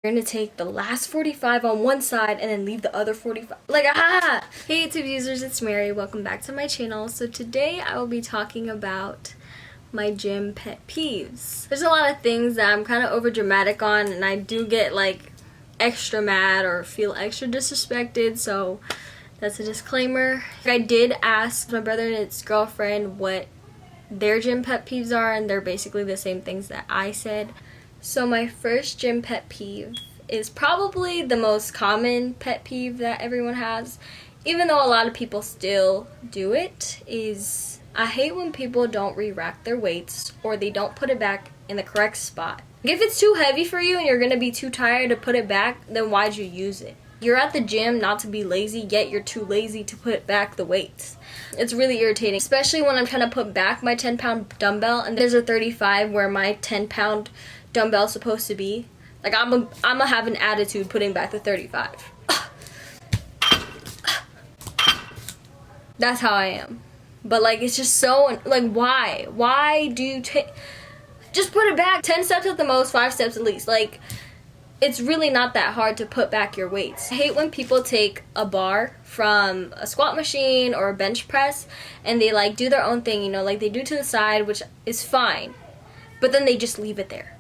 You're gonna take the last 45 on one side and then leave the other 45. Like, ah! Hey YouTube users, it's Mary. Welcome back to my channel. So today I will be talking about my gym pet peeves. There's a lot of things that I'm kind of over dramatic on, and I do get like extra mad or feel extra disrespected, so that's a disclaimer. I did ask my brother and his girlfriend what their gym pet peeves are, and they're basically the same things that I said. So my first gym pet peeve is probably the most common pet peeve that everyone has, even though a lot of people still do it, is I hate when people don't re-rack their weights or they don't put it back in the correct spot. If it's too heavy for you and you're going to be too tired to put it back, then why'd you use it? You're at the gym not to be lazy, yet you're too lazy to put back the weights. It's really irritating, especially when I'm trying to put back my 10-pound dumbbell and there's a 35 where my 10-pound dumbbell's supposed to be. Like, I'm gonna have an attitude putting back the 35. That's how I am. But like, it's just so, like, why do you just put it back 10 steps at the most, 5 steps at least. Like, it's really not that hard to put back your weights. I hate when people take a bar from a squat machine or a bench press and they like do their own thing, you know, like they do to the side, which is fine, but then they just leave it there.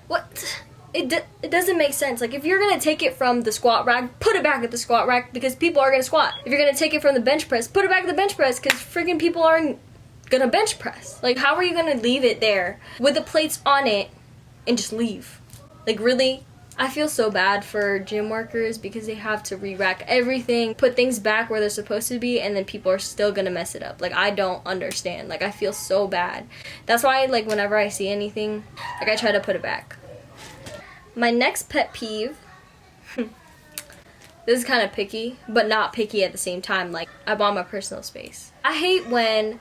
What? It doesn't make sense. Like, if you're gonna take it from the squat rack, put it back at the squat rack because people are gonna squat. If you're gonna take it from the bench press, put it back at the bench press because freaking people aren't gonna bench press. Like, how are you gonna leave it there with the plates on it and just leave? Like, really? I feel so bad for gym workers because they have to re-rack everything, put things back where they're supposed to be, and then people are still gonna mess it up. Like, I don't understand. Like, I feel so bad. That's why, like, whenever I see anything, like, I try to put it back. My next pet peeve, this is kind of picky, but not picky at the same time. Like, I want my personal space. I hate when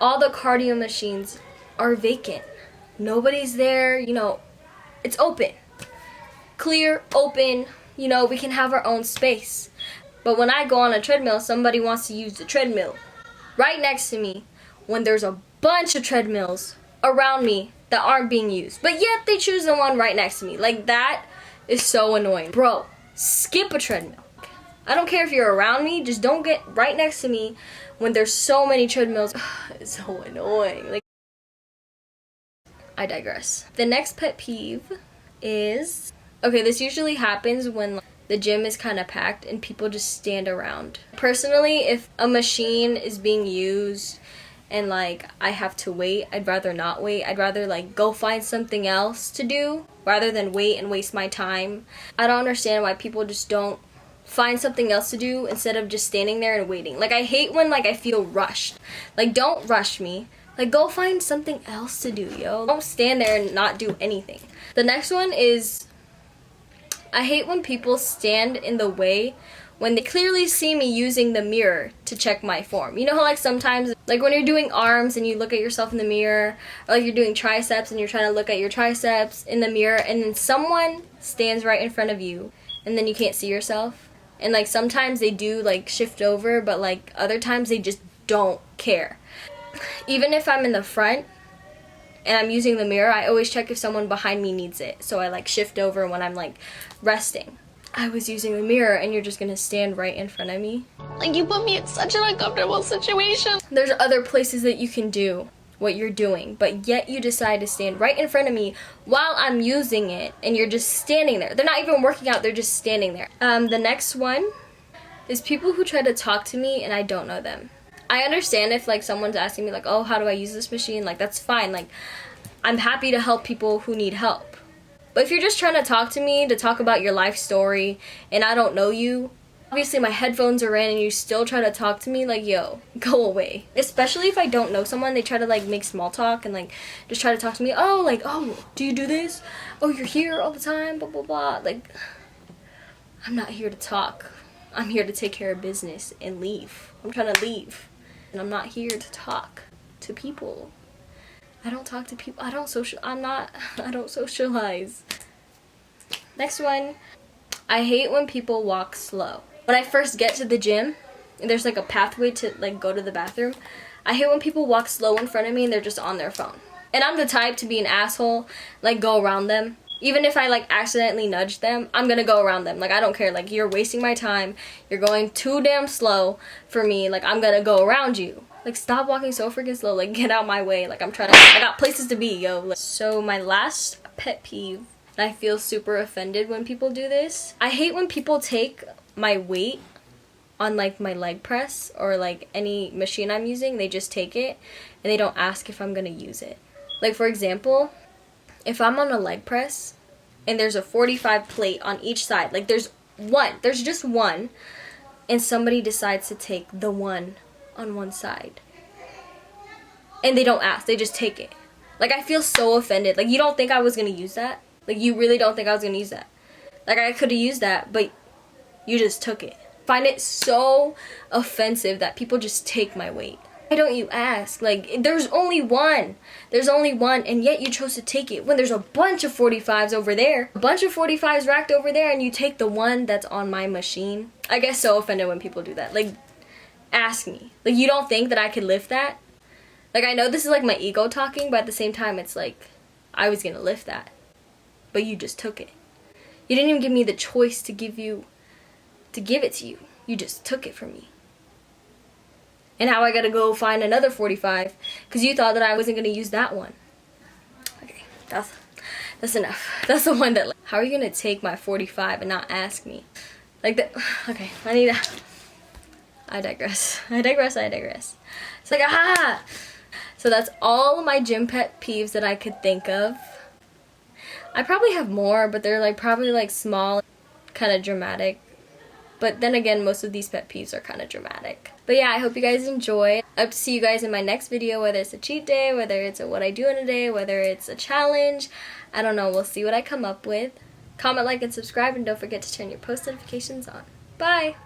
all the cardio machines are vacant. Nobody's there, you know, it's open. Clear, open, you know, we can have our own space. But when I go on a treadmill, somebody wants to use the treadmill right next to me when there's a bunch of treadmills around me that aren't being used. But yet they choose the one right next to me. Like, that is so annoying. Bro, skip a treadmill. I don't care if you're around me, just don't get right next to me when there's so many treadmills. It's so annoying. Like, I digress. The next pet peeve is, okay, this usually happens when the gym is kind of packed and people just stand around. Personally, if a machine is being used and like I have to wait, I'd rather not wait. I'd rather like go find something else to do rather than wait and waste my time. I don't understand why people just don't find something else to do instead of just standing there and waiting. Like, I hate when like I feel rushed. Like, don't rush me. Like, go find something else to do, yo. Don't stand there and not do anything. The next one is, I hate when people stand in the way when they clearly see me using the mirror to check my form. You know how like sometimes, like when you're doing arms and you look at yourself in the mirror, or like you're doing triceps and you're trying to look at your triceps in the mirror, and then someone stands right in front of you and then you can't see yourself. And like sometimes they do like shift over, but like other times they just don't care. Even if I'm in the front and I'm using the mirror, I always check if someone behind me needs it. So I like shift over when I'm like resting. I was using the mirror and you're just gonna stand right in front of me. Like, you put me in such an uncomfortable situation. There's other places that you can do what you're doing, but yet you decide to stand right in front of me while I'm using it and you're just standing there. They're not even working out, they're just standing there. The next one is people who try to talk to me and I don't know them. I understand if like someone's asking me like, oh, how do I use this machine? Like, that's fine. Like, I'm happy to help people who need help. But if you're just trying to talk to me to talk about your life story and I don't know you, obviously my headphones are in and you still try to talk to me, like, yo, go away. Especially if I don't know someone, they try to like make small talk and like just try to talk to me. Oh, like, oh, do you do this? Oh, you're here all the time, blah, blah, blah. Like, I'm not here to talk. I'm here to take care of business and leave. I'm trying to leave. And I'm not here to talk to people. I don't talk to people. I don't socialize. Next one, I hate when people walk slow. When I first get to the gym, and there's like a pathway to like go to the bathroom, I hate when people walk slow in front of me and they're just on their phone. And I'm the type to be an asshole, like go around them. Even if I like accidentally nudge them, I'm gonna go around them. Like, I don't care. Like, you're wasting my time. You're going too damn slow for me. Like, I'm gonna go around you. Like, stop walking so freaking slow. Like, get out my way. Like, I got places to be, yo. Like, so my last pet peeve, and I feel super offended when people do this. I hate when people take my weight on like my leg press or like any machine I'm using. They just take it and they don't ask if I'm gonna use it. Like, for example, if I'm on a leg press and there's a 45 plate on each side, like there's just one, and somebody decides to take the one on one side and they don't ask, they just take it. Like, I feel so offended. Like, you don't think I was gonna use that? Like, you really don't think I was gonna use that? Like, I could have used that, but you just took it. Find it so offensive that people just take my weight. Why don't you ask? Like, there's only one. There's only one, and yet you chose to take it when there's a bunch of 45s over there. A bunch of 45s racked over there, and you take the one that's on my machine. I get so offended when people do that. Like, ask me. Like, you don't think that I could lift that? Like, I know this is like my ego talking, but at the same time, it's like, I was gonna lift that. But you just took it. You didn't even give me the choice to give it to you. You just took it from me. And how I gotta go find another 45 because you thought that I wasn't gonna use that one. Okay, that's enough. That's the one that, like, how are you gonna take my 45 and not ask me? Like that. Okay, I digress. It's like, aha! So that's all my gym pet peeves that I could think of. I probably have more, but they're like probably like small, kind of dramatic. But then again, most of these pet peeves are kind of dramatic. But yeah, I hope you guys enjoy. I hope to see you guys in my next video, whether it's a cheat day, whether it's a what I do in a day, whether it's a challenge. I don't know. We'll see what I come up with. Comment, like, and subscribe, and don't forget to turn your post notifications on. Bye!